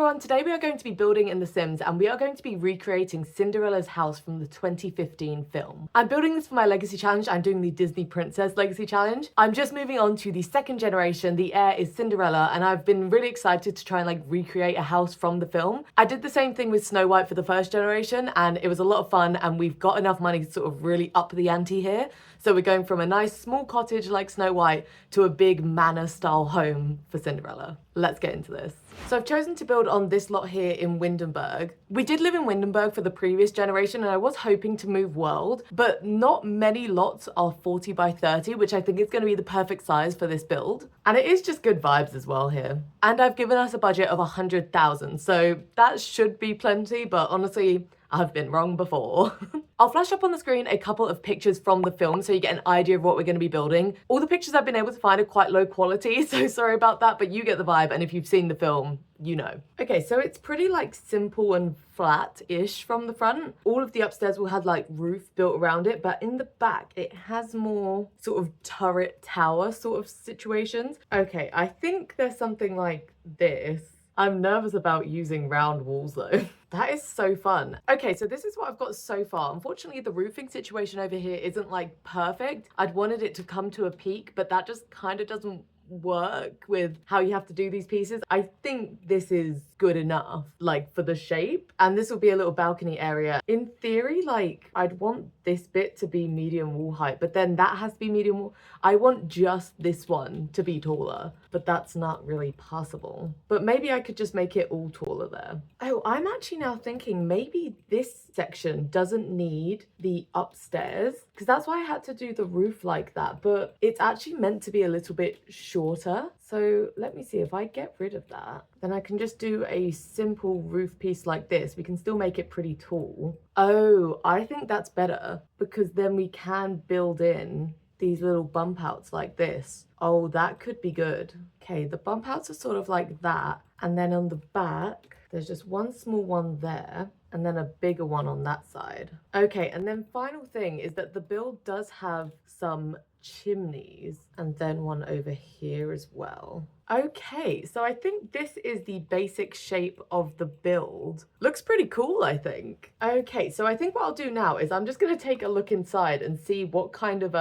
everyone, today we are going to be building in The Sims and we are going to be recreating Cinderella's house from the 2015 film. I'm building this for my legacy challenge. I'm doing the Disney Princess legacy challenge. I'm just moving on to the second generation. The heir is Cinderella and I've been really excited to try and like recreate a house from the film. I did the same thing with Snow White for the first generation and it was a lot of fun and we've got enough money to sort of really up the ante here. So we're going from a nice small cottage like Snow White to a big manor style home for Cinderella. Let's get into this. So I've chosen to build on this lot here in Windenburg. We did live in Windenburg for the previous generation and I was hoping to move world, but not many lots are 40 by 30, which I think is going to be the perfect size for this build. And it is just good vibes as well here. And I've given us a budget of 100,000, so that should be plenty, but honestly, I've been wrong before. I'll flash up on the screen a couple of pictures from the film so you get an idea of what we're going to be building. All the pictures I've been able to find are quite low quality, so sorry about that, but you get the vibe, and if you've seen the film, you know. Okay, so it's pretty like simple and flat-ish from the front. All of the upstairs will have like roof built around it, but in the back it has more sort of turret tower sort of situations. Okay, I think there's something like this. I'm nervous about using round walls though. That is so fun. Okay, so this is what I've got so far. Unfortunately, the roofing situation over here isn't like perfect. I'd wanted it to come to a peak, but that just kind of doesn't work with how you have to do these pieces. I think this is good enough like for the shape, and this will be a little balcony area. In theory, like I'd want this bit to be medium wall height, but then that has to be medium wall. I want just this one to be taller, but that's not really possible. But maybe I could just make it all taller there. Oh, I'm actually now thinking maybe this section doesn't need the upstairs, because that's why I had to do the roof like that, but it's actually meant to be a little bit shorter. So let me see, if I get rid of that, then I can just do a simple roof piece like this. We can still make it pretty tall. Oh, I think that's better because then we can build in these little bump outs like this. Oh, that could be good. Okay, the bump outs are sort of like that. And then on the back, there's just one small one there and then a bigger one on that side. Okay, and then final thing is that the build does have some chimneys and then one over here as well. Okay, so I think this is the basic shape of the build. Looks pretty cool, I think. Okay, so I think what I'll do now is I'm just going to take a look inside and see what kind of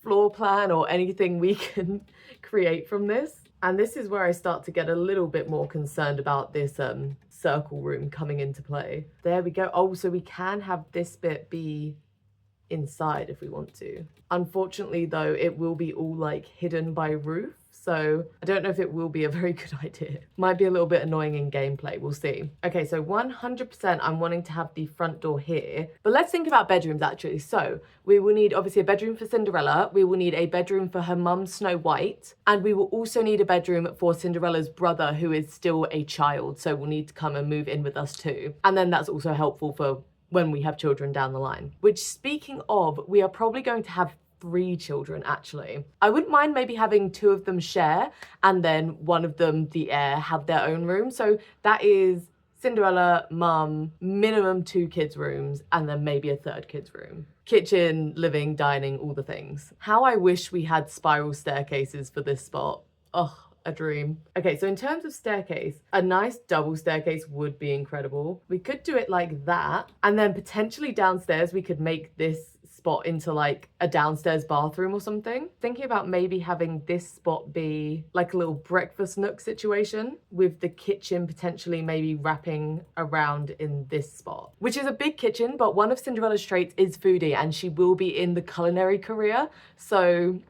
floor plan or anything we can create from this. And this is where I start to get a little bit more concerned about this circle room coming into play. There we go. Oh, so we can have this bit be inside if we want to. Unfortunately though, it will be all like hidden by roof, so I don't know if it will be a very good idea. Might be a little bit annoying in gameplay, we'll see. Okay, so 100% I'm wanting to have the front door here, but let's think about bedrooms actually. So we will need obviously a bedroom for Cinderella, we will need a bedroom for her mum Snow White, and we will also need a bedroom for Cinderella's brother who is still a child, so will need to come and move in with us too. And then that's also helpful for when we have children down the line. Which, speaking of, we are probably going to have 3 children actually. I wouldn't mind maybe having 2 of them share and then one of them, the heir, have their own room. So that is Cinderella, mum, minimum 2 kids' rooms, and then maybe a 3rd kid's room. Kitchen, living, dining, all the things. How I wish we had spiral staircases for this spot. Oh, a dream. Okay, so in terms of staircase, a nice double staircase would be incredible. We could do it like that, and then potentially downstairs we could make this spot into like a downstairs bathroom or something. Thinking about maybe having this spot be like a little breakfast nook situation with the kitchen potentially maybe wrapping around in this spot, which is a big kitchen, but one of Cinderella's traits is foodie and she will be in the culinary career, so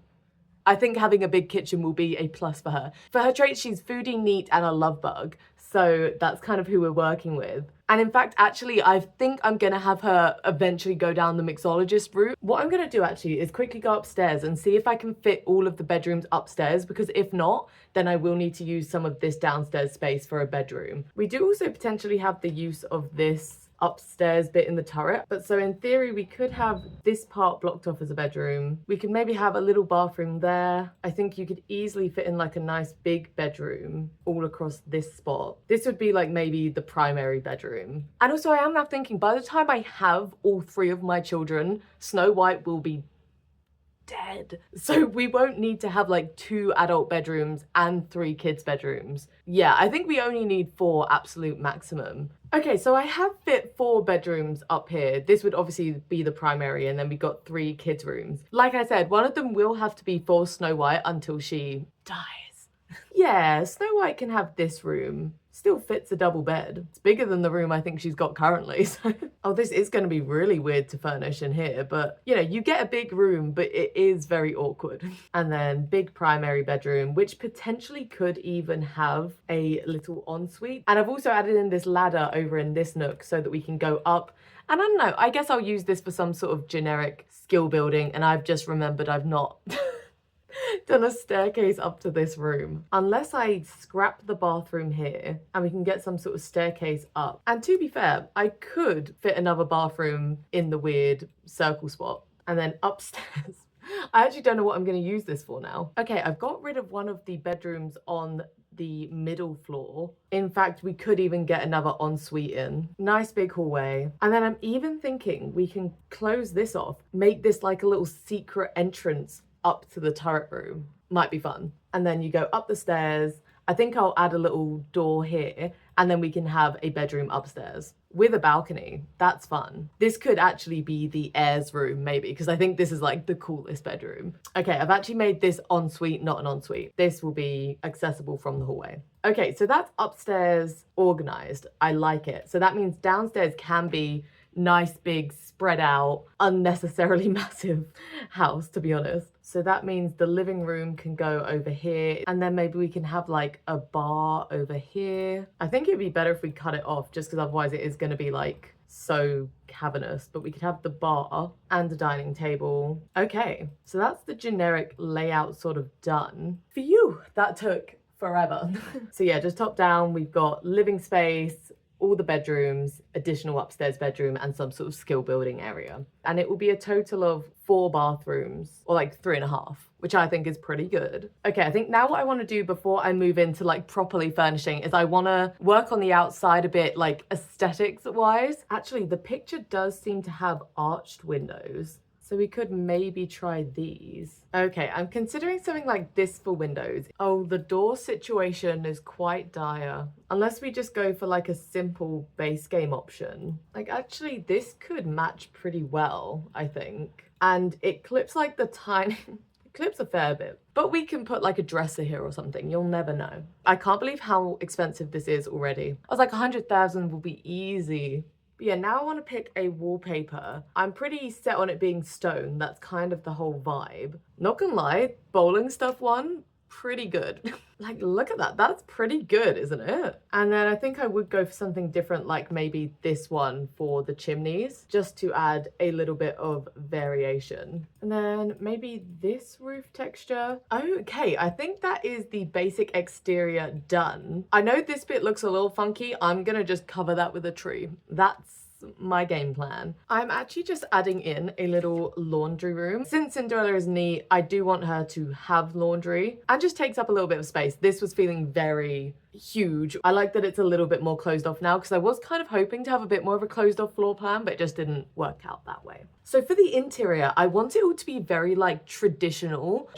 I think having a big kitchen will be a plus for her. For her traits, she's foodie, neat, and a love bug. So that's kind of who we're working with. And in fact, actually, I think I'm gonna have her eventually go down the mixologist route. What I'm gonna do actually is quickly go upstairs and see if I can fit all of the bedrooms upstairs, because if not, then I will need to use some of this downstairs space for a bedroom. We do also potentially have the use of this upstairs bit in the turret, but so in theory we could have this part blocked off as a bedroom. We could maybe have a little bathroom there. I think you could easily fit in like a nice big bedroom all across this spot. This would be like maybe the primary bedroom. And also I am now thinking by the time I have all 3 of my children, Snow White will be dead. So we won't need to have like 2 adult bedrooms and 3 kids bedrooms. Yeah, I think we only need 4 absolute maximum. Okay, so I have fit 4 bedrooms up here. This would obviously be the primary, and then we got 3 kids rooms. Like I said, one of them will have to be for Snow White until she dies. Yeah, Snow White can have this room. Still fits a double bed. It's bigger than the room I think she's got currently. So. Oh, this is going to be really weird to furnish in here, but you know, you get a big room, but it is very awkward. And then big primary bedroom, which potentially could even have a little ensuite. And I've also added in this ladder over in this nook so that we can go up. And I don't know, I guess I'll use this for some sort of generic skill building. And I've just remembered I've not done a staircase up to this room. Unless I scrap the bathroom here and we can get some sort of staircase up. And to be fair, I could fit another bathroom in the weird circle spot and then upstairs. I actually don't know what I'm going to use this for now. Okay, I've got rid of one of the bedrooms on the middle floor. In fact, we could even get another ensuite in. Nice big hallway. And then I'm even thinking we can close this off, make this like a little secret entrance up to the turret room. Might be fun. And then you go up the stairs. I think I'll add a little door here, and then we can have a bedroom upstairs with a balcony. That's fun. This could actually be the heirs room maybe, because I think this is like the coolest bedroom. Okay, I've actually made this ensuite not an ensuite. This will be accessible from the hallway. Okay, so that's upstairs organized. I like it. So that means downstairs can be nice, big, spread out, unnecessarily massive house, to be honest. So that means the living room can go over here, and then maybe we can have like a bar over here. I think it'd be better if we cut it off, just because otherwise it is going to be like so cavernous. But we could have the bar and a dining table. Okay, so that's the generic layout sort of done. For you, that took forever. So yeah, just top down, we've got living space, all the bedrooms, additional upstairs bedroom, and some sort of skill building area. And it will be a total of 4 bathrooms, or like 3.5, which I think is pretty good. Okay, I think now what I want to do before I move into like properly furnishing is I want to work on the outside a bit, like aesthetics wise. Actually, the picture does seem to have arched windows. So we could maybe try these. Okay, I'm considering something like this for windows. Oh, the door situation is quite dire. Unless we just go for like a simple base game option. Like actually this could match pretty well, I think. And it clips like the tiny... It clips a fair bit. But we can put like a dresser here or something. You'll never know. I can't believe how expensive this is already. I was like 100,000 will be easy. Yeah, now I want to pick a wallpaper. I'm pretty set on it being stone. That's kind of the whole vibe. Not gonna lie, bowling stuff one, pretty good. Like, look at that. That's pretty good, isn't it? And then I think I would go for something different, like maybe this one for the chimneys, just to add a little bit of variation. And then maybe this roof texture. Okay, I think that is the basic exterior done. I know this bit looks a little funky. I'm gonna just cover that with a tree. That's my game plan. I'm actually just adding in a little laundry room. Since Cinderella is neat, I do want her to have laundry and just takes up a little bit of space. This was feeling very huge. I like that it's a little bit more closed off now, because I was kind of hoping to have a bit more of a closed off floor plan, but it just didn't work out that way. So for the interior, I want it all to be very like traditional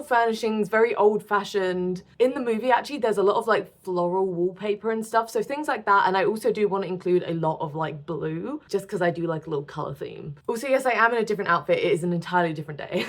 furnishings, very old fashioned. In the movie, actually, there's a lot of like floral wallpaper and stuff. So things like that. And I also do want to include a lot of like blue, just because I do like a little color theme. Also, yes, I am in a different outfit. It is an entirely different day.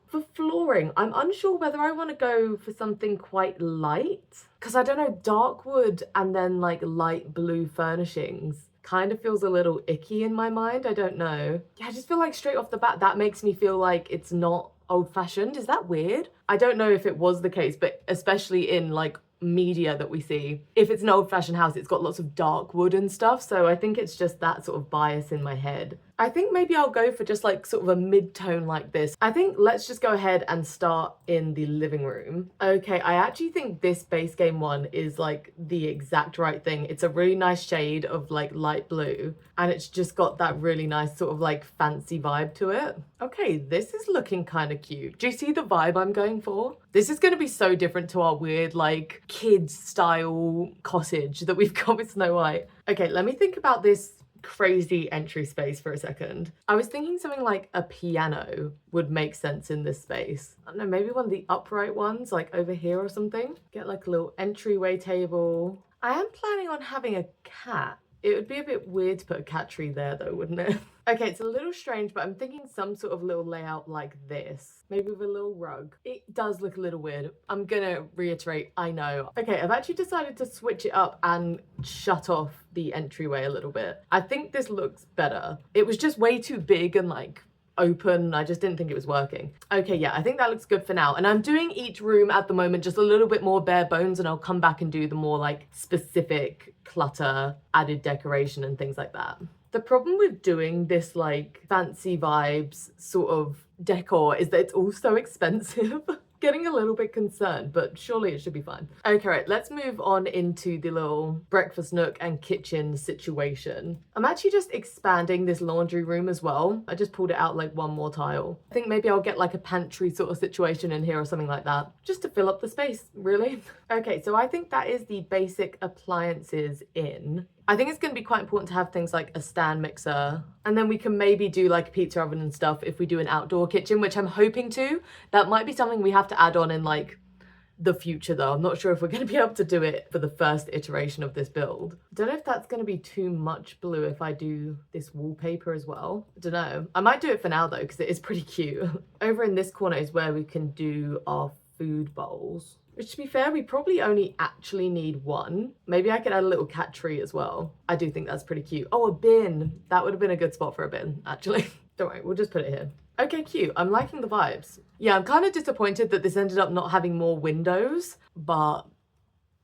For flooring, I'm unsure whether I want to go for something quite light, because I don't know, dark wood and then like light blue furnishings kind of feels a little icky in my mind. I don't know. Yeah, I just feel like straight off the bat, that makes me feel like it's not old-fashioned. Is that weird? I don't know if it was the case, but especially in like media that we see, if it's an old-fashioned house, it's got lots of dark wood and stuff. So I think it's just that sort of bias in my head. I think maybe I'll go for just like sort of a mid-tone like this. I think let's just go ahead and start in the living room. Okay, I actually think this base game one is like the exact right thing. It's a really nice shade of like light blue, and it's just got that really nice sort of like fancy vibe to it. Okay, this is looking kind of cute. Do you see the vibe I'm going for? This is going to be so different to our weird like kids style cottage that we've got with Snow White. Okay, let me think about this crazy entry space for a second. I was thinking something like a piano would make sense in this space. I don't know, maybe one of the upright ones, like over here or something. Get like a little entryway table. I am planning on having a cat. It would be a bit weird to put a cat tree there though, wouldn't it? Okay, it's a little strange, but I'm thinking some sort of little layout like this. Maybe with a little rug. It does look a little weird. I'm gonna reiterate, I know. Okay, I've actually decided to switch it up and shut off the entryway a little bit. I think this looks better. It was just way too big and like open. I just didn't think it was working. Okay, yeah, I think that looks good for now. And I'm doing each room at the moment just a little bit more bare bones, and I'll come back and do the more like specific clutter, added decoration and things like that. The problem with doing this like fancy vibes sort of decor is that it's all so expensive. Getting a little bit concerned, but surely it should be fine. Okay, right, let's move on into the little breakfast nook and kitchen situation. I'm actually just expanding this laundry room as well. I just pulled it out like one more tile. I think maybe I'll get like a pantry sort of situation in here or something like that, just to fill up the space, really. Okay, so I think that is the basic appliances in. I think it's going to be quite important to have things like a stand mixer, and then we can maybe do like a pizza oven and stuff if we do an outdoor kitchen, which I'm hoping to. That might be something we have to add on in like the future though. I'm not sure if we're going to be able to do it for the first iteration of this build. I don't know if that's going to be too much blue if I do this wallpaper as well. I don't know. I might do it for now though, because it is pretty cute. Over in this corner is where we can do our food bowls. Which, to be fair, we probably only actually need one. Maybe I could add a little cat tree as well. I do think that's pretty cute. Oh, a bin. That would have been a good spot for a bin, actually. Don't worry, we'll just put it here. Okay, cute. I'm liking the vibes. Yeah, I'm kind of disappointed that this ended up not having more windows, but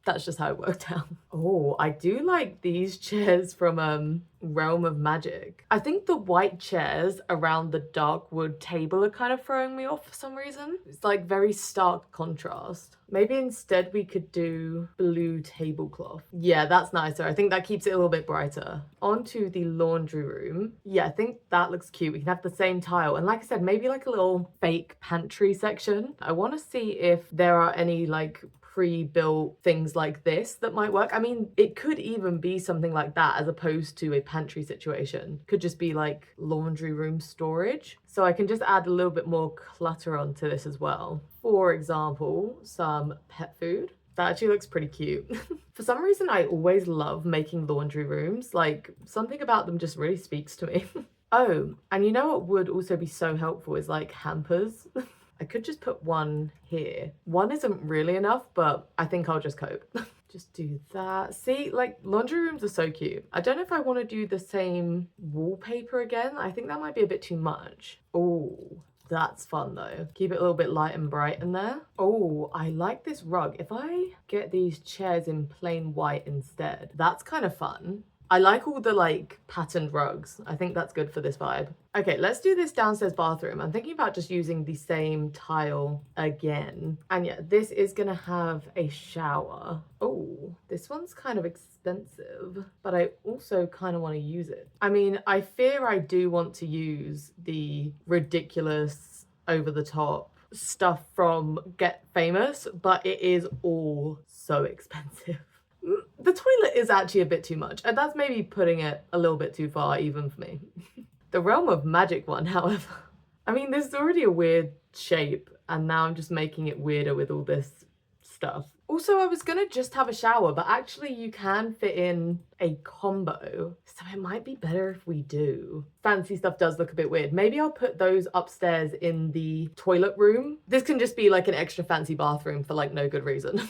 that's just how it worked out. Oh, I do like these chairs from Realm of Magic. I think the white chairs around the dark wood table are kind of throwing me off for some reason. It's like very stark contrast. Maybe instead we could do blue tablecloth. Yeah, that's nicer. I think that keeps it a little bit brighter. Onto the laundry room. Yeah, I think that looks cute. We can have the same tile. And like I said, maybe like a little fake pantry section. I want to see if there are any like pre-built things like this that might work. I mean, it could even be something like that as opposed to a pantry situation. Could just be like laundry room storage. So I can just add a little bit more clutter onto this as well. For example, some pet food. That actually looks pretty cute. For some reason, I always love making laundry rooms. Like, something about them just really speaks to me. Oh, and you know what would also be so helpful is like hampers. I could just put one here. One isn't really enough, but I think I'll just cope. Just do that. See, like laundry rooms are so cute. I don't know if I want to do the same wallpaper again. I think that might be a bit too much. Oh, that's fun though. Keep it a little bit light and bright in there. Oh, I like this rug. If I get these chairs in plain white instead, that's kind of fun. I like all the like patterned rugs. I think that's good for this vibe. Okay, let's do this downstairs bathroom. I'm thinking about just using the same tile again. And yeah, this is gonna have a shower. Oh, this one's kind of expensive, but I also kind of want to use it. I mean, I fear I do want to use the ridiculous over the top stuff from Get Famous, but it is all so expensive. The toilet is actually a bit too much, and that's maybe putting it a little bit too far even for me. The Realm of Magic one, however, I mean, this is already a weird shape, and now I'm just making it weirder with all this stuff. Also, I was gonna just have a shower, but actually you can fit in a combo, so it might be better if we do. Fancy stuff does look a bit weird. Maybe I'll put those upstairs in the toilet room. This can just be like an extra fancy bathroom for like no good reason.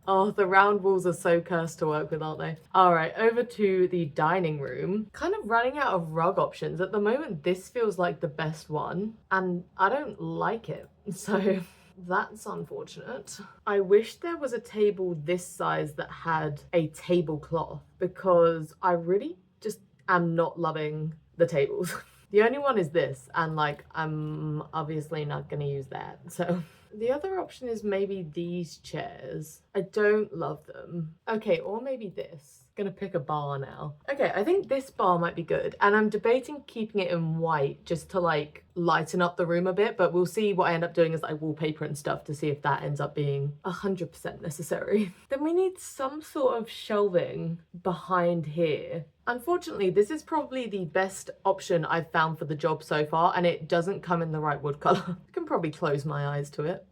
Oh, the round walls are so cursed to work with, aren't they? All right, over to the dining room. Kind of running out of rug options. At the moment, this feels like the best one, and I don't like it. So that's unfortunate. I wish there was a table this size that had a tablecloth, because I really just am not loving the tables. The only one is this, and like, I'm obviously not gonna use that, so. The other option is maybe these chairs. I don't love them. Okay, or maybe this. Gonna pick a bar now. Okay, I think this bar might be good, and I'm debating keeping it in white just to like lighten up the room a bit, but we'll see what I end up doing as like wallpaper and stuff to see if that ends up being 100% necessary. Then we need some sort of shelving behind here. Unfortunately, this is probably the best option I've found for the job so far, and it doesn't come in the right wood color. I can probably close my eyes to it.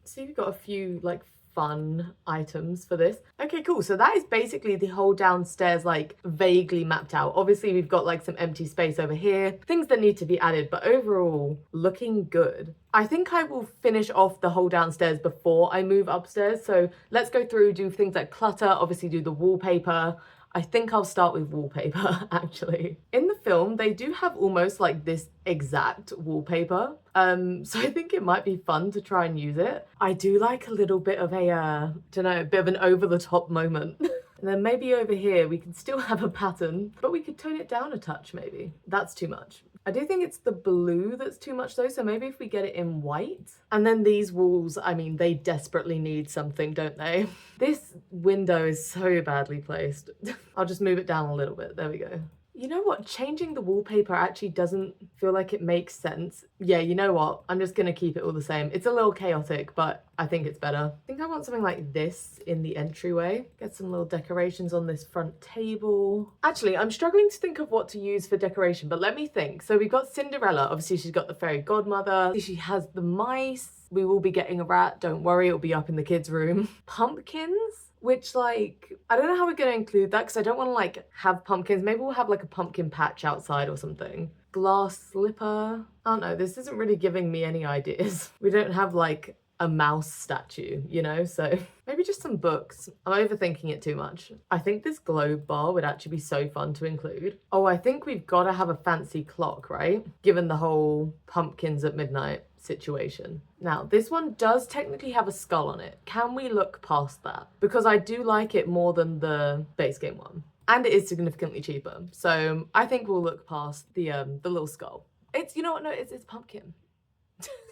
See, we've got a few like fun items for this. Okay, cool. So that is basically the whole downstairs like vaguely mapped out. Obviously we've got like some empty space over here, things that need to be added, but overall looking good. I think I will finish off the whole downstairs before I move upstairs. So let's go through, do things like clutter, obviously do the wallpaper. I think I'll start with wallpaper, actually. In the film, they do have almost like this exact wallpaper. So I think it might be fun to try and use it. I do like a little bit of a, don't know, a bit of an over-the-top moment. And then maybe over here, we can still have a pattern, but we could tone it down a touch, maybe. That's too much. I do think it's the blue that's too much though, so maybe if we get it in white. And then these walls, I mean, they desperately need something, don't they? This window is so badly placed. I'll just move it down a little bit. There we go. You know what? Changing the wallpaper actually doesn't feel like it makes sense. Yeah, you know what? I'm just gonna keep it all the same. It's a little chaotic, but I think it's better. I think I want something like this in the entryway. Get some little decorations on this front table. Actually, I'm struggling to think of what to use for decoration, but let me think. So we've got Cinderella. Obviously, she's got the fairy godmother. She has the mice. We will be getting a rat. Don't worry, it'll be up in the kids' room. Pumpkins. Which, like, I don't know how we're going to include that because I don't want to, like, have pumpkins. Maybe we'll have, like, a pumpkin patch outside or something. Glass slipper. I don't know. This isn't really giving me any ideas. We don't have, like, a mouse statue, you know? So maybe just some books. I'm overthinking it too much. I think this globe bar would actually be so fun to include. Oh, I think we've got to have a fancy clock, right? Given the whole pumpkins at midnight situation. Now, this one does technically have a skull on it. Can we look past that? Because I do like it more than the base game one. And it is significantly cheaper. So I think we'll look past the little skull. It's, you know what, no, it's pumpkin.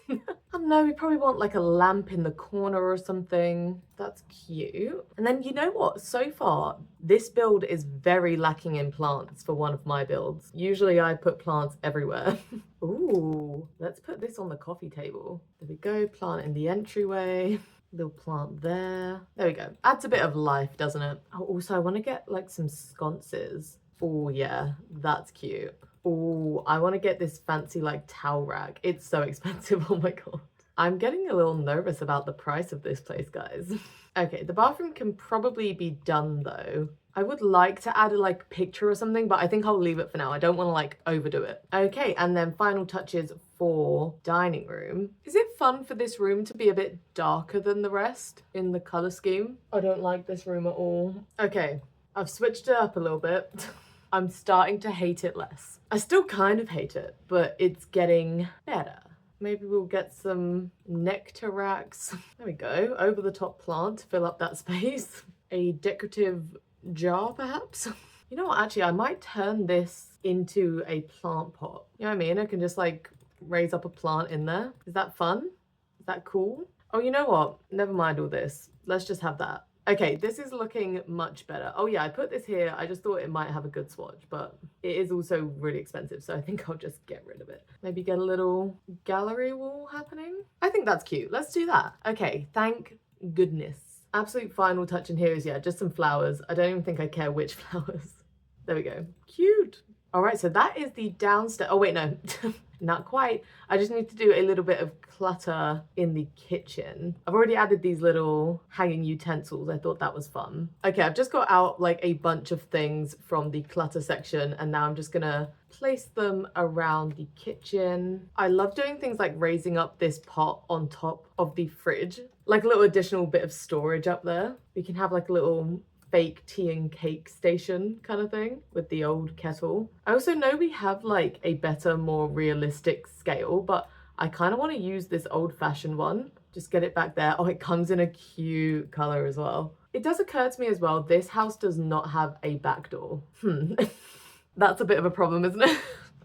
I don't know, we probably want like a lamp in the corner or something. That's cute. And then you know what? So far, this build is very lacking in plants for one of my builds. Usually I put plants everywhere. Ooh, let's put this on the coffee table. There we go, plant in the entryway. Little plant there. There we go. Adds a bit of life, doesn't it? Oh, also I want to get like some sconces. Oh yeah, that's cute. Oh, I want to get this fancy like towel rack. It's so expensive. Oh my god. I'm getting a little nervous about the price of this place, guys. Okay, the bathroom can probably be done though. I would like to add a like picture or something, but I think I'll leave it for now. I don't want to like overdo it. Okay, and then final touches for dining room. Is it fun for this room to be a bit darker than the rest in the color scheme? I don't like this room at all. Okay, I've switched it up a little bit. I'm starting to hate it less. I still kind of hate it, but it's getting better. Maybe we'll get some nectar racks. There we go, over the top plant to fill up that space. A decorative jar, perhaps? You know what, actually, I might turn this into a plant pot. You know what I mean? I can just like raise up a plant in there. Is that fun? Is that cool? Oh, you know what? Never mind all this. Let's just have that. Okay, this is looking much better. Oh yeah, I put this here. I just thought it might have a good swatch, but it is also really expensive, so I think I'll just get rid of it. Maybe get a little gallery wall happening. I think that's cute. Let's do that. Okay, thank goodness. Absolute final touch in here is, yeah, just some flowers. I don't even think I care which flowers. There we go. Cute. All right, so that is the downstairs. Oh, wait, no, not quite. I just need to do a little bit of clutter in the kitchen. I've already added these little hanging utensils. I thought that was fun. Okay, I've just got out like a bunch of things from the clutter section, and now I'm just gonna place them around the kitchen. I love doing things like raising up this pot on top of the fridge, like a little additional bit of storage up there. We can have like a little fake tea and cake station kind of thing with the old kettle. I also know we have like a better, more realistic scale, but I kind of want to use this old-fashioned one. Just get it back there. Oh, it comes in a cute color as well. It does occur to me as well, this house does not have a back door. That's a bit of a problem, isn't it?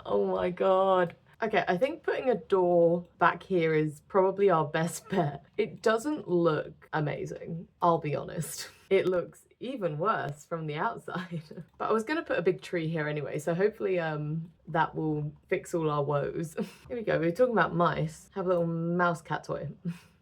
Oh my god. Okay, I think putting a door back here is probably our best bet. It doesn't look amazing, I'll be honest. It looks even worse from the outside. But I was gonna put a big tree here anyway, so hopefully that will fix all our woes. Here we go, we were talking about mice. Have a little mouse cat toy.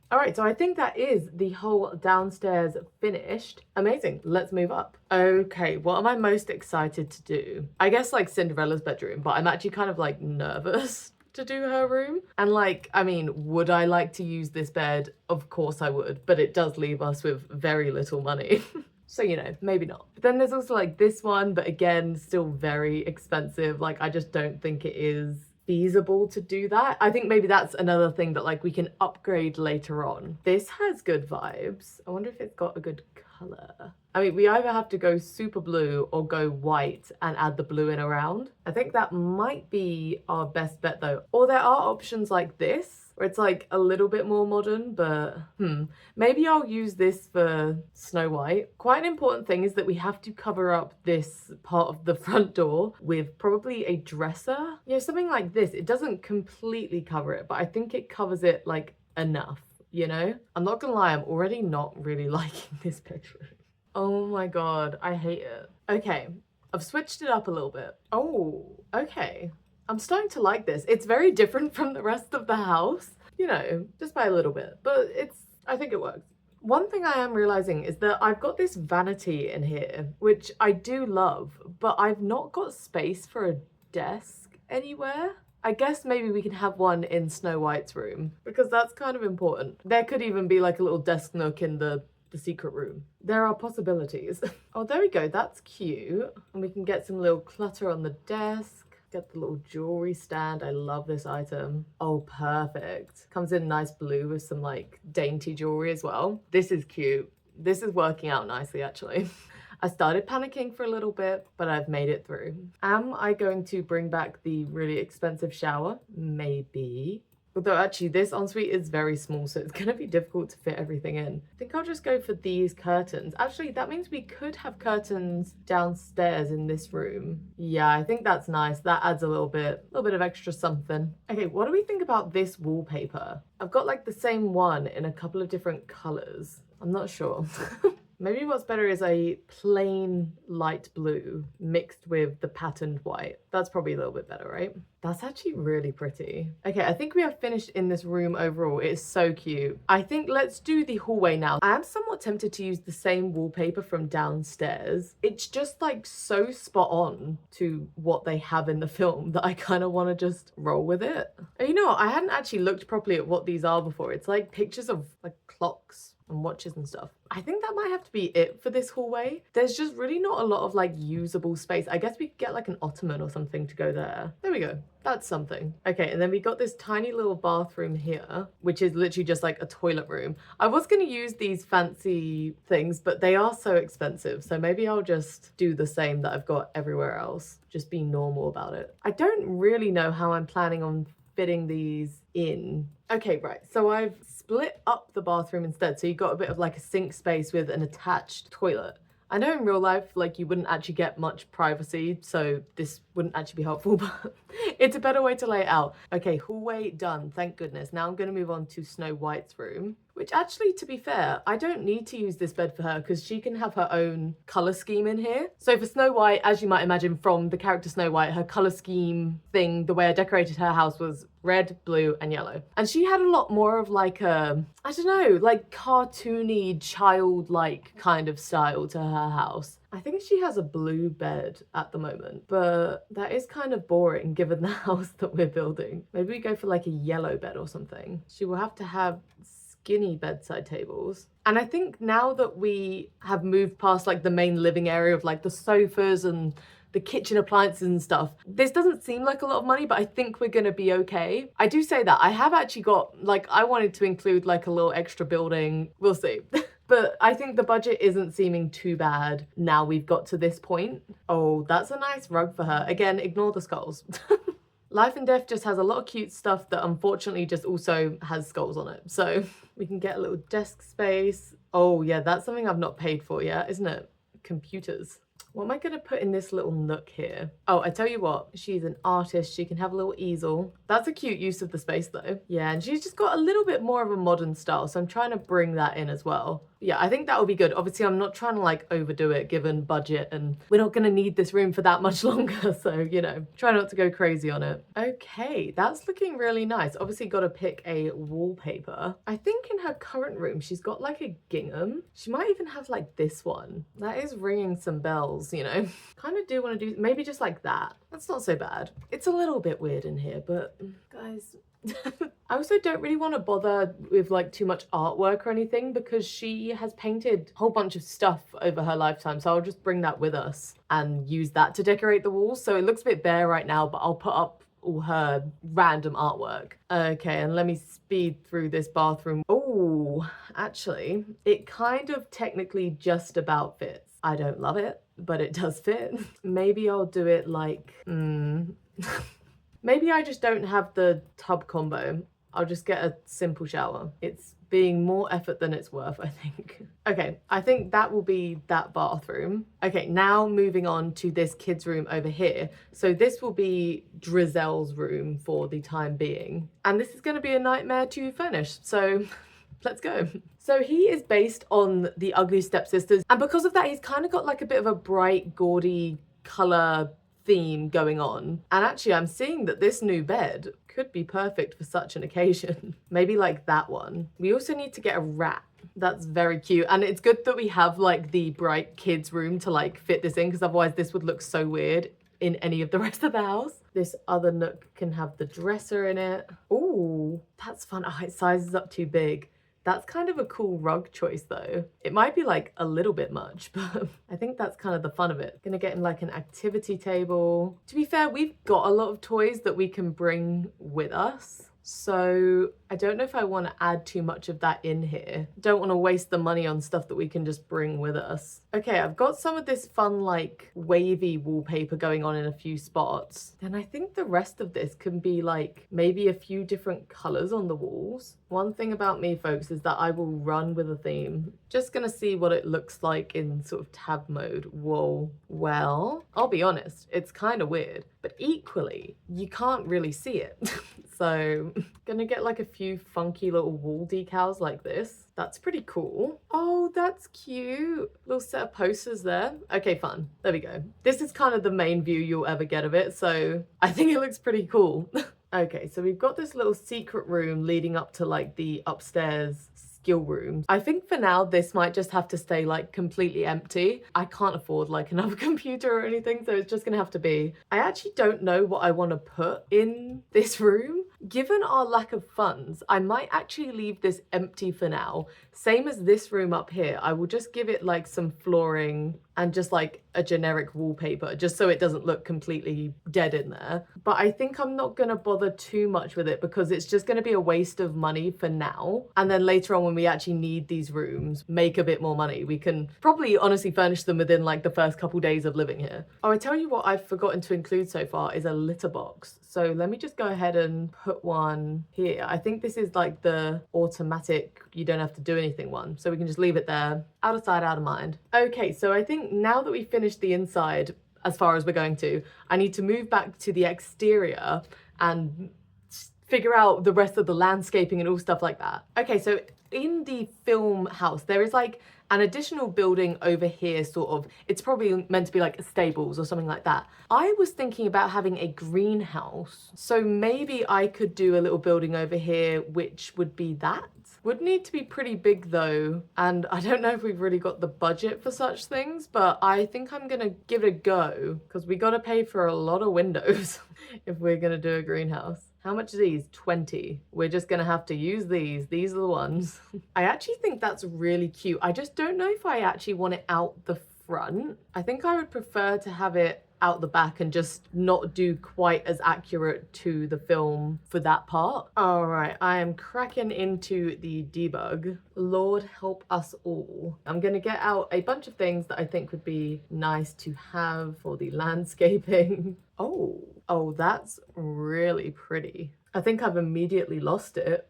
All right, so I think that is the whole downstairs finished. Amazing. Let's move up. Okay, what am I most excited to do? I guess like Cinderella's bedroom, but I'm actually kind of like nervous to do her room. And like, I mean, would I like to use this bed? Of course I would, but it does leave us with very little money. So, you know, maybe not. But then there's also like this one, but again, still very expensive. Like, I just don't think it is feasible to do that. I think maybe that's another thing that like we can upgrade later on. This has good vibes. I wonder if it's got a good color. I mean, we either have to go super blue or go white and add the blue in around. I think that might be our best bet though. Or there are options like this, where it's like a little bit more modern, but maybe I'll use this for Snow White. Quite an important thing is that we have to cover up this part of the front door with probably a dresser. You know, something like this. It doesn't completely cover it, but I think it covers it like enough, you know? I'm not gonna lie, I'm already not really liking this bedroom. Oh my God, I hate it. Okay, I've switched it up a little bit. Oh, okay. I'm starting to like this. It's very different from the rest of the house, you know, just by a little bit, but I think it works. One thing I am realizing is that I've got this vanity in here, which I do love, but I've not got space for a desk anywhere. I guess maybe we can have one in Snow White's room because that's kind of important. There could even be like a little desk nook in the secret room. There are possibilities. Oh, there we go. That's cute. And we can get some little clutter on the desk. Get the little jewelry stand. I love this item. Oh, perfect. Comes in nice blue with some like dainty jewelry as well. This is cute. This is working out nicely, actually. I started panicking for a little bit, but I've made it through. Am I going to bring back the really expensive shower? Maybe. Although actually this ensuite is very small, so it's gonna be difficult to fit everything in. I think I'll just go for these curtains. Actually, that means we could have curtains downstairs in this room. Yeah, I think that's nice. That adds a little bit of extra something. Okay, what do we think about this wallpaper? I've got like the same one in a couple of different colors. I'm not sure. Maybe what's better is a plain light blue mixed with the patterned white. That's probably a little bit better, right? That's actually really pretty. Okay, I think we are finished in this room overall. It is so cute. I think let's do the hallway now. I am somewhat tempted to use the same wallpaper from downstairs. It's just like so spot on to what they have in the film that I kind of want to just roll with it. And you know what? I hadn't actually looked properly at what these are before. It's like pictures of like clocks and watches and stuff. I think that might have to be it for this hallway. There's just really not a lot of like usable space. I guess we could get like an ottoman or something to go there. There we go. That's something. Okay, and then we got this tiny little bathroom here, which is literally just like a toilet room. I was going to use these fancy things, but they are so expensive. So maybe I'll just do the same that I've got everywhere else. Just be normal about it. I don't really know how I'm planning on fitting these in. Okay, right, so I've split up the bathroom instead, so you've got a bit of like a sink space with an attached toilet. I know in real life, like you wouldn't actually get much privacy, so this wouldn't actually be helpful, but it's a better way to lay it out. Okay, hallway done, thank goodness. Now I'm gonna move on to Snow White's room, which actually, to be fair, I don't need to use this bed for her because she can have her own color scheme in here. So for Snow White, as you might imagine from the character Snow White, her color scheme thing, the way I decorated her house was red, blue, and yellow. And she had a lot more of like a, I don't know, like cartoony, childlike kind of style to her house. I think she has a blue bed at the moment, but that is kind of boring given the house that we're building. Maybe we go for like a yellow bed or something. She will have to have skinny bedside tables. And I think now that we have moved past like the main living area of like the sofas and the kitchen appliances and stuff, this doesn't seem like a lot of money, but I think we're gonna be okay. I do say that. I have actually got, like, I wanted to include like a little extra building. We'll see. But I think the budget isn't seeming too bad now we've got to this point. Oh, that's a nice rug for her. Again, ignore the skulls. Life and Death just has a lot of cute stuff that unfortunately just also has skulls on it. So we can get a little desk space. Oh yeah, that's something I've not paid for yet, isn't it? Computers. What am I gonna put in this little nook here? Oh, I tell you what, she's an artist. She can have a little easel. That's a cute use of the space though. Yeah, and she's just got a little bit more of a modern style. So I'm trying to bring that in as well. Yeah, I think that will be good. Obviously, I'm not trying to like overdo it given budget, and we're not going to need this room for that much longer. So, you know, try not to go crazy on it. Okay, that's looking really nice. Obviously, got to pick a wallpaper. I think in her current room, she's got like a gingham. She might even have like this one. That is ringing some bells, you know. Kind of do want to do maybe just like that. That's not so bad. It's a little bit weird in here, but guys, I also don't really want to bother with like too much artwork or anything because she has painted a whole bunch of stuff over her lifetime. So I'll just bring that with us and use that to decorate the walls. So it looks a bit bare right now, but I'll put up all her random artwork. Okay, and let me speed through this bathroom. Oh, actually, it kind of technically just about fits. I don't love it, but it does fit. Maybe I'll do it like, maybe I just don't have the tub combo. I'll just get a simple shower. It's being more effort than it's worth, I think. Okay, I think that will be that bathroom. Okay, now moving on to this kid's room over here. So this will be Drizel's room for the time being. And this is gonna be a nightmare to furnish, so let's go. So he is based on the Ugly Stepsisters, and because of that, he's kind of got like a bit of a bright, gaudy color theme going on. And actually, I'm seeing that this new bed could be perfect for such an occasion. Maybe like that one. We also need to get a rat. That's very cute. And it's good that we have like the bright kids room to like fit this in, because otherwise this would look so weird in any of the rest of the house. This other nook can have the dresser in it. Ooh, that's fun. Oh, it sizes up too big. That's kind of a cool rug choice though. It might be like a little bit much, but I think that's kind of the fun of it. Gonna get him like an activity table. To be fair, we've got a lot of toys that we can bring with us. So I don't know if I want to add too much of that in here. Don't want to waste the money on stuff that we can just bring with us. Okay, I've got some of this fun like wavy wallpaper going on in a few spots. Then I think the rest of this can be like maybe a few different colors on the walls. One thing about me, folks, is that I will run with a theme. Just gonna see what it looks like in sort of tab mode. Whoa. Well, I'll be honest, it's kind of weird, but equally, you can't really see it. So gonna get like a few funky little wall decals like this. That's pretty cool. Oh, that's cute. Little set of posters there. Okay, fun. There we go. This is kind of the main view you'll ever get of it, so I think it looks pretty cool. Okay, so we've got this little secret room leading up to like the upstairs skill rooms. I think for now this might just have to stay like completely empty. I can't afford like another computer or anything, so it's just gonna have to be. I actually don't know what I want to put in this room. Given our lack of funds, I might actually leave this empty for now. Same as this room up here, I will just give it like some flooring and just like a generic wallpaper, just so it doesn't look completely dead in there. But I think I'm not gonna bother too much with it because it's just gonna be a waste of money for now. And then later on when we actually need these rooms, make a bit more money, we can probably honestly furnish them within like the first couple days of living here. Oh, I tell you what I've forgotten to include so far is a litter box. So let me just go ahead and put one here. I think this is like the automatic, you don't have to do anything one. So we can just leave it there, out of sight, out of mind. Okay, so I think now that we've finished the inside, as far as we're going to, I need to move back to the exterior and figure out the rest of the landscaping and all stuff like that. Okay, so in the film house, there is like an additional building over here, sort of. It's probably meant to be like stables or something like that. I was thinking about having a greenhouse. So maybe I could do a little building over here, which would be that. Would need to be pretty big though. And I don't know if we've really got the budget for such things, but I think I'm gonna give it a go because we gotta pay for a lot of windows if we're gonna do a greenhouse. How much are these? 20. We're just gonna have to use these. These are the ones. I actually think that's really cute. I just don't know if I actually want it out the front. I think I would prefer to have it out the back and just not do quite as accurate to the film for that part. All right, I am cracking into the debug. Lord help us all. I'm gonna get out a bunch of things that I think would be nice to have for the landscaping. Oh, that's really pretty. I think I've immediately lost it.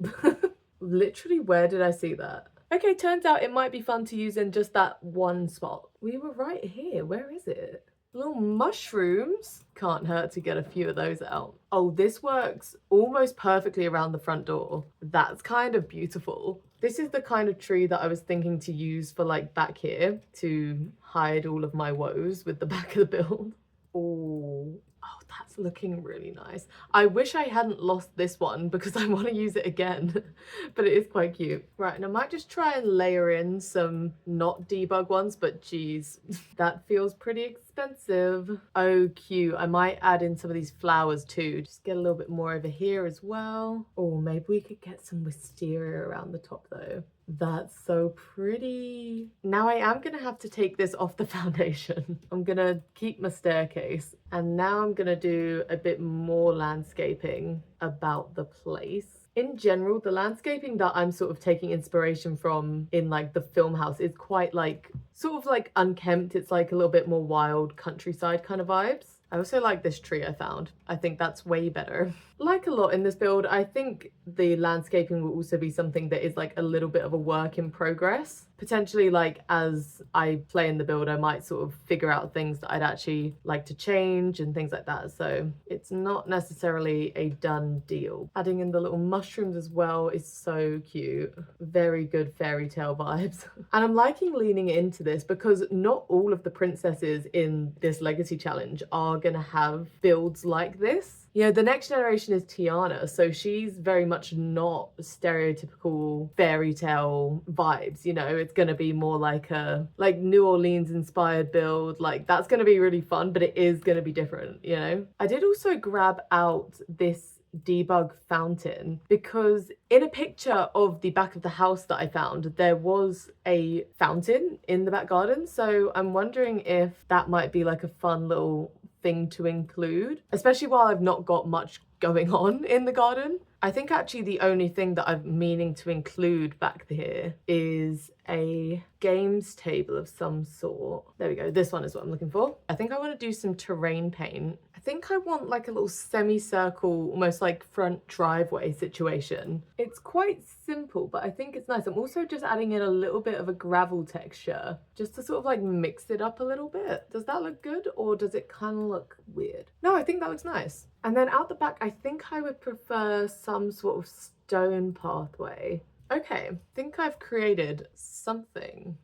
Literally, where did I see that? Okay, turns out it might be fun to use in just that one spot. We were right here. Where is it? Little mushrooms. Can't hurt to get a few of those out. Oh, this works almost perfectly around the front door. That's kind of beautiful. This is the kind of tree that I was thinking to use for like back here to hide all of my woes with the back of the build. Oh, that's looking really nice. I wish I hadn't lost this one because I want to use it again, but it is quite cute. Right, and I might just try and layer in some not debug ones, but geez, that feels pretty expensive. Oh, cute. I might add in some of these flowers too. Just get a little bit more over here as well. Oh, maybe we could get some wisteria around the top though. That's so pretty. Now I am gonna have to take this off the foundation. I'm gonna keep my staircase, and now I'm gonna do a bit more landscaping about the place. In general, the landscaping that I'm sort of taking inspiration from in like the film house is quite like sort of like unkempt. It's like a little bit more wild countryside kind of vibes. I also like this tree I found. I think that's way better. Like a lot in this build, I think the landscaping will also be something that is like a little bit of a work in progress. Potentially, like as I play in the build, I might sort of figure out things that I'd actually like to change and things like that. So it's not necessarily a done deal. Adding in the little mushrooms as well is so cute. Very good fairy tale vibes. And I'm liking leaning into this because not all of the princesses in this legacy challenge are gonna have builds like this. You know, the next generation is Tiana, so she's very much not stereotypical fairy tale vibes, you know. It's gonna be more like a New Orleans inspired build. Like that's gonna be really fun, but it is gonna be different, you know. I did also grab out this debug fountain because in a picture of the back of the house that I found, there was a fountain in the back garden. So I'm wondering if that might be like a fun little thing to include, especially while I've not got much going on in the garden. I think actually the only thing that I'm meaning to include back here is a games table of some sort. There we go. This one is what I'm looking for. I think I want to do some terrain paint. I think I want like a little semicircle, almost like front driveway situation. It's quite simple, but I think it's nice. I'm also just adding in a little bit of a gravel texture just to sort of like mix it up a little bit. Does that look good or does it kind of look weird? No, I think that looks nice. And then out the back, I think I would prefer some sort of stone pathway. Okay, I think I've created something.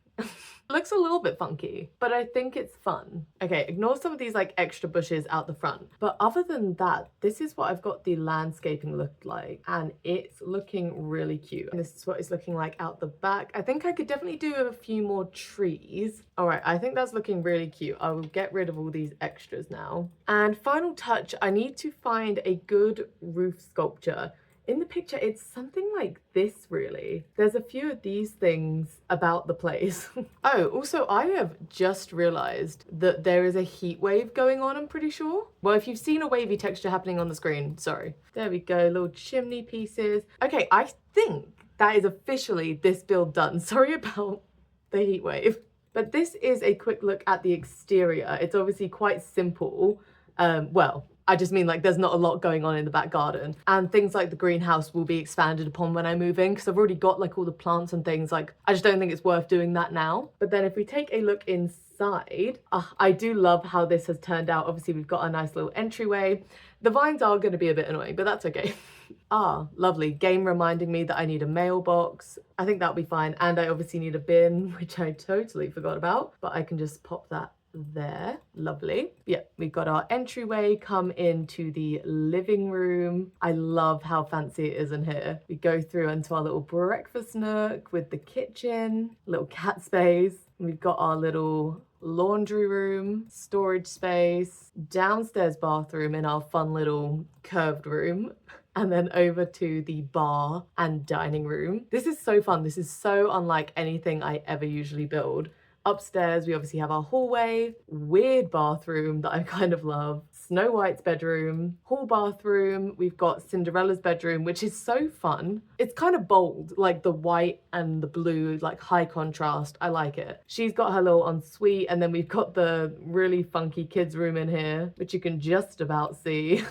Looks a little bit funky, but I think it's fun. Okay, ignore some of these like extra bushes out the front. But other than that, this is what I've got the landscaping look like, and it's looking really cute. And this is what it's looking like out the back. I think I could definitely do a few more trees. All right, I think that's looking really cute. I will get rid of all these extras now. And final touch, I need to find a good roof sculpture. In the picture, it's something like this, really. There's a few of these things about the place. Oh, also, I have just realized that there is a heat wave going on, I'm pretty sure. Well, if you've seen a wavy texture happening on the screen, sorry. There we go, little chimney pieces. Okay, I think that is officially this build done. Sorry about the heat wave. But this is a quick look at the exterior. It's obviously quite simple. Well, I just mean like there's not a lot going on in the back garden, and things like the greenhouse will be expanded upon when I move in because I've already got like all the plants and things. Like I just don't think it's worth doing that now. But then if we take a look inside, I do love how this has turned out. Obviously we've got a nice little entryway. The vines are going to be a bit annoying, but that's okay. Lovely. Game reminding me that I need a mailbox. I think that'll be fine. And I obviously need a bin, which I totally forgot about, but I can just pop that there. Lovely. Yeah, we've got our entryway come into the living room. I love how fancy it is in here. We go through into our little breakfast nook with the kitchen, little cat space. We've got our little laundry room, storage space, downstairs bathroom in our fun little curved room, and then over to the bar and dining room. This is so fun. This is so unlike anything I ever usually build. Upstairs, we obviously have our hallway, weird bathroom that I kind of love, Snow White's bedroom, hall bathroom, we've got Cinderella's bedroom, which is so fun. It's kind of bold, like the white and the blue, like high contrast. I like it. She's got her little ensuite, and then we've got the really funky kids room in here, which you can just about see.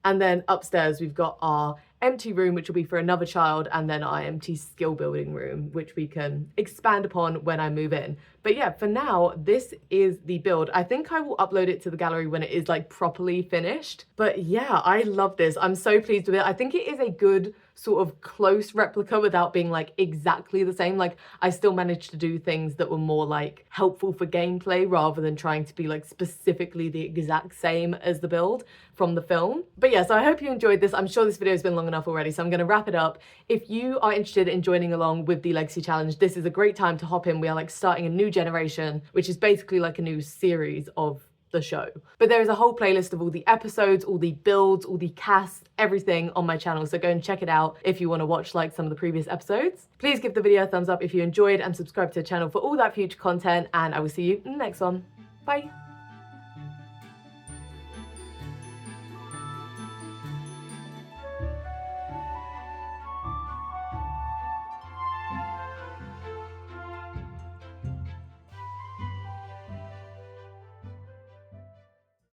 And then upstairs, we've got our empty room, which will be for another child, and then our empty skill building room, which we can expand upon when I move in. But yeah, for now, this is the build. I think I will upload it to the gallery when it is like properly finished. But yeah, I love this. I'm so pleased with it. I think it is a good sort of close replica without being like exactly the same. Like I still managed to do things that were more like helpful for gameplay rather than trying to be like specifically the exact same as the build from the film. But yeah, so I hope you enjoyed this. I'm sure this video has been long enough already, so I'm going to wrap it up. If you are interested in joining along with the Legacy Challenge, this is a great time to hop in. We are like starting a new generation, which is basically like a new series of the show. But there is a whole playlist of all the episodes, all the builds, all the cast, everything on my channel, so go and check it out if you want to watch like some of the previous episodes. Please give the video a thumbs up if you enjoyed and subscribe to the channel for all that future content, and I will see you in the next one. Bye!